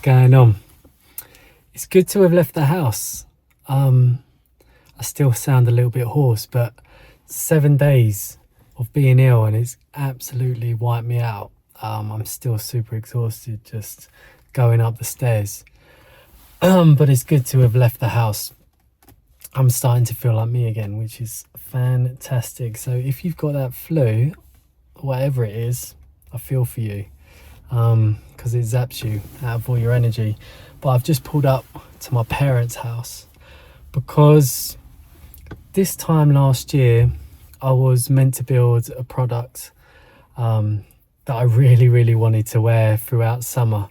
going on? It's good to have left the house. I still sound a little bit hoarse, but 7 days of being ill and it's absolutely wiped me out. I'm still super exhausted just going up the stairs. But it's good to have left the house. I'm starting to feel like me again, which is fantastic. So if you've got that flu, whatever it is, I feel for you, because it zaps you out of all your energy. But I've just pulled up to my parents' house because this time last year I was meant to build a product that I really wanted to wear throughout summer,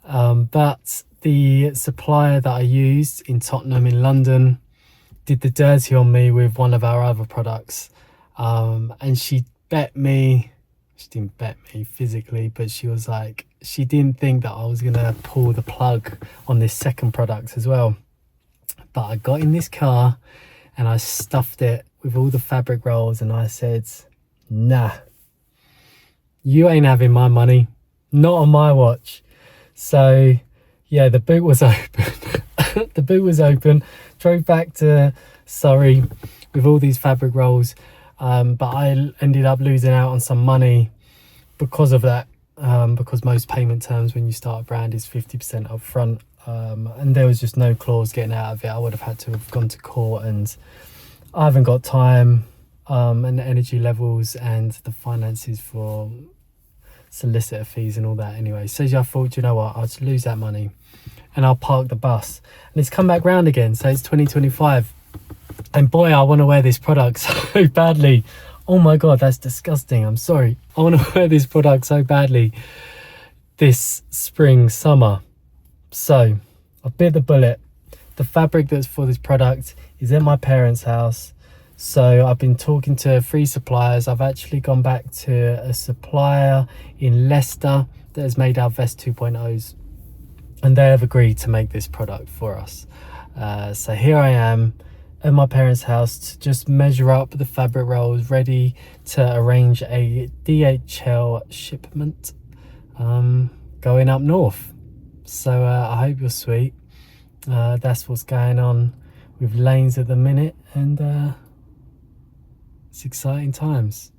but the supplier that I used in Tottenham in London did the dirty on me with one of our other products, and she didn't bet me physically, but she was like, she didn't think that I was gonna pull the plug on this second product as well. But I got in this car and I stuffed it with all the fabric rolls and I said, nah, you ain't having my money, not on my watch. So yeah, the boot was open. The boot was open. Drove back to Surrey with all these fabric rolls, but I ended up losing out on some money because of that, because most payment terms when you start a brand is 50% up front, and there was just no clause getting out of it. I would have had to have gone to court, and I haven't got time and the energy levels and the finances for solicitor fees and all that anyway. So I thought, you know what, I'll just lose that money and I'll park the bus, and it's come back round again. So it's 2025 and boy, I want to wear this product so badly. Oh my god, that's disgusting. I'm sorry. I want to wear this product so badly this spring, summer. So I bit the bullet. The fabric that's for this product is at my parents' house. So I've been talking to 3 suppliers. I've actually gone back to a supplier in Leicester that has made our Vest 2.0s, and they have agreed to make this product for us. So here I am at my parents' house to just measure up the fabric rolls, ready to arrange a DHL shipment going up north. So I hope you're sweet. That's what's going on with Lanes at the minute, and it's exciting times.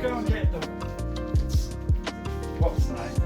Go and get them. What's nice?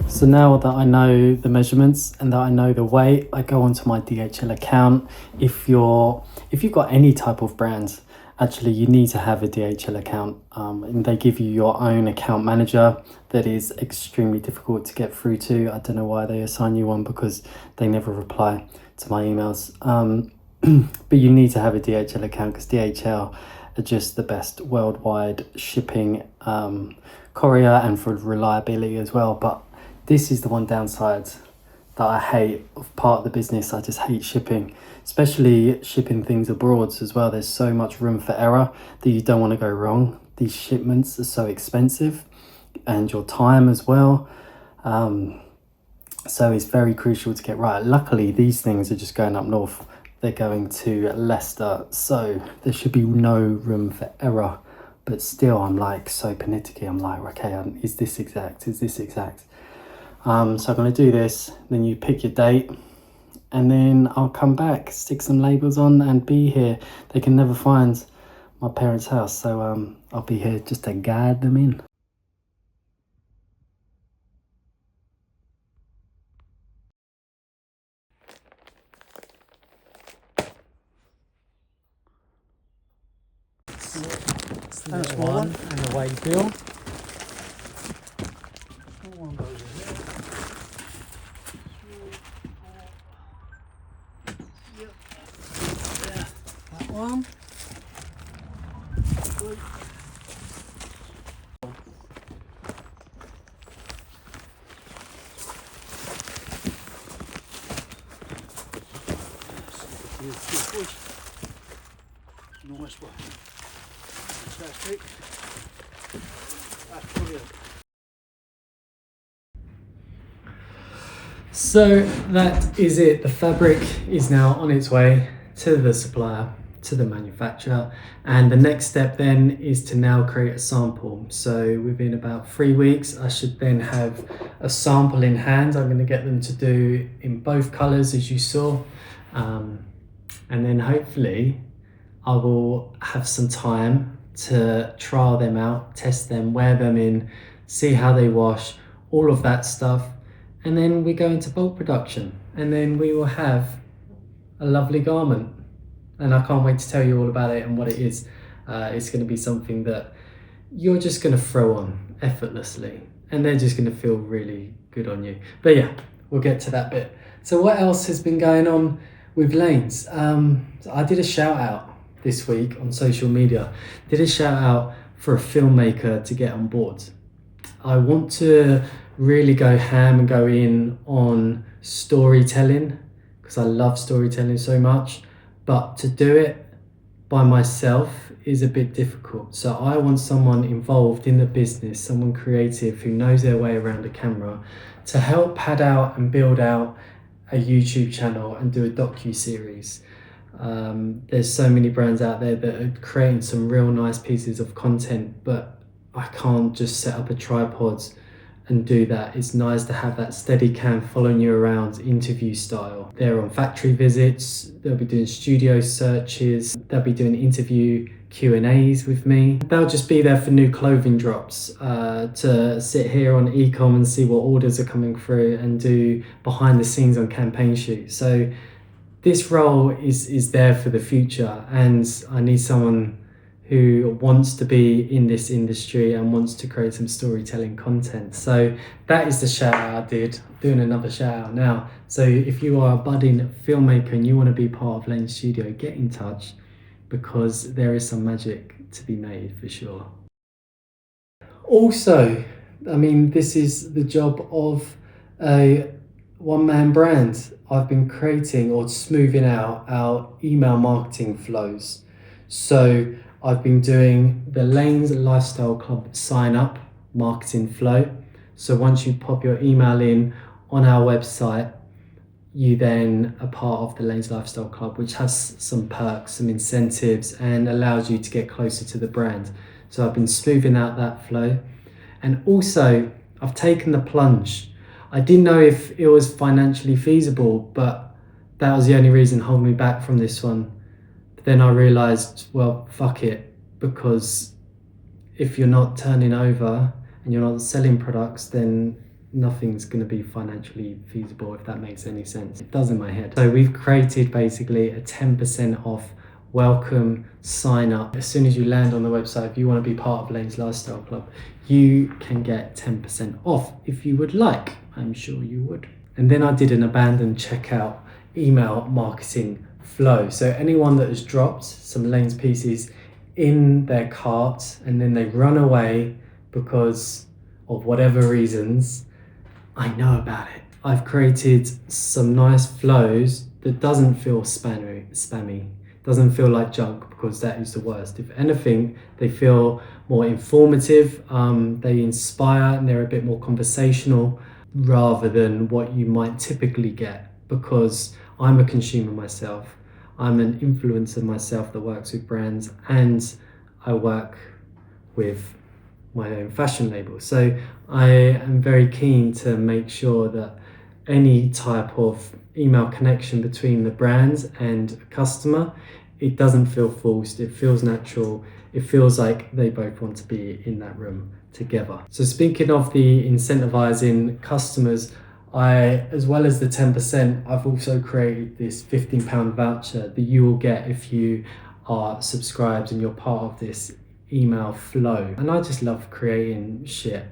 So now that I know the measurements and that I know the weight, I go onto my DHL account. If you've got any type of brands, actually you need to have a DHL account, and they give you your own account manager that is extremely difficult to get through to. I don't know why they assign you one, because they never reply to my emails. But you need to have a DHL account because DHL are just the best worldwide shipping courier and for reliability as well. But this is the one downside that I hate of part of the business. I just hate shipping, especially shipping things abroad as well. There's so much room for error that you don't want to go wrong. These shipments are so expensive, and your time as well. So it's very crucial to get right. Luckily, these things are just going up north. They're going to Leicester, so there should be no room for error. But still, I'm like so panicky. I'm like, okay, is this exact? Is this exact? So I'm going to do this. Then you pick your date, and then I'll come back, stick some labels on, and be here. They can never find my parents' house, so I'll be here just to guide them in. And a small one, and a weight bill. One goes in there. 3, 4. Yep. There. That one. 3. Nice one. Fantastic. That's brilliant. So that is it. The fabric is now on its way to the supplier, to the manufacturer, and the next step then is to now create a sample. So within about 3 weeks I should then have a sample in hand. I'm going to get them to do in both colours as you saw, and then hopefully I will have some time to trial them out, test them, wear them in, see how they wash, all of that stuff. And then we go into bulk production, and then we will have a lovely garment. And I can't wait to tell you all about it and what it is. It's going to be something that you're just going to throw on effortlessly, and they're just going to feel really good on you. But yeah, we'll get to that bit. So what else has been going on with Lanes? I did a shout out this week on social media. Did a shout out for a filmmaker to get on board. I want to really go ham and go in on storytelling because I love storytelling so much, but to do it by myself is a bit difficult. So I want someone involved in the business, someone creative who knows their way around a camera, to help pad out and build out a YouTube channel and do a docu-series. There's so many brands out there that are creating some real nice pieces of content, but I can't just set up a tripod and do that. It's nice to have that steady cam following you around, interview style. They're on factory visits, they'll be doing studio searches, they'll be doing interview Q&As with me. They'll just be there for new clothing drops, to sit here on ecom and see what orders are coming through and do behind the scenes on campaign shoots. So this role is there for the future, and I need someone who wants to be in this industry and wants to create some storytelling content. So that is the shout out I did. Doing another shout out now. So if you are a budding filmmaker and you want to be part of LANES.STUDIO, get in touch, because there is some magic to be made for sure. Also, I mean, this is the job of a one-man brand. I've been creating or smoothing out our email marketing flows. So I've been doing the Lanes Lifestyle Club sign up marketing flow. So once you pop your email in on our website, you then are part of the Lanes Lifestyle Club, which has some perks, some incentives, and allows you to get closer to the brand. So I've been smoothing out that flow. And also I've taken the plunge. I didn't know if it was financially feasible, but that was the only reason holding me back from this one. Then I realized, well, fuck it, because if you're not turning over and you're not selling products, then nothing's going to be financially feasible, if that makes any sense. It does in my head. So we've created basically a 10% off welcome sign up. As soon as you land on the website, if you want to be part of Lanes Lifestyle Club, you can get 10% off if you would like. I'm sure you would. And then I did an abandoned checkout email marketing flow. So anyone that has dropped some Lanes pieces in their cart and then they run away because of whatever reasons, I know about it. I've created some nice flows that doesn't feel spammy, doesn't feel like junk, because that is the worst. If anything, they feel more informative, they inspire, and they're a bit more conversational rather than what you might typically get, because I'm a consumer myself. I'm an influencer myself that works with brands, and I work with my own fashion label. So I am very keen to make sure that any type of email connection between the brands and a customer, it doesn't feel forced, it feels natural, it feels like they both want to be in that room together. So speaking of the incentivizing customers, as well as the 10%, I've also created this £15 voucher that you will get if you are subscribed and you're part of this email flow. And I just love creating shit.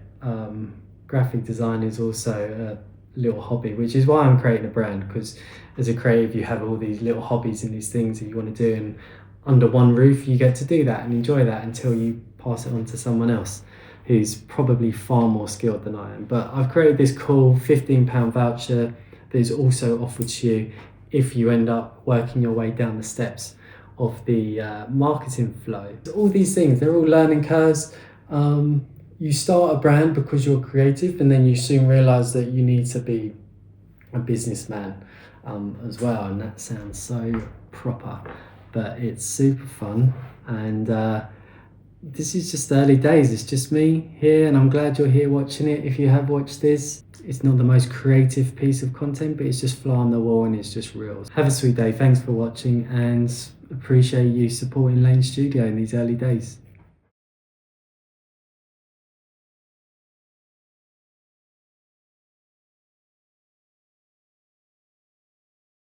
Graphic design is also a little hobby, which is why I'm creating a brand, because as a creative you have all these little hobbies and these things that you want to do, and under one roof you get to do that and enjoy that until you pass it on to someone else who's probably far more skilled than I am. But I've created this cool £15 voucher that is also offered to you if you end up working your way down the steps of the marketing flow. All these things, they're all learning curves. You start a brand because you're creative, and then you soon realize that you need to be a businessman as well, and that sounds so proper, but it's super fun. And this is just early days. It's just me here, and I'm glad you're here watching it. If you have watched this, it's not the most creative piece of content, but it's just fly on the wall and it's just real. Have a sweet day. Thanks for watching, and appreciate you supporting Lane Studio in these early days.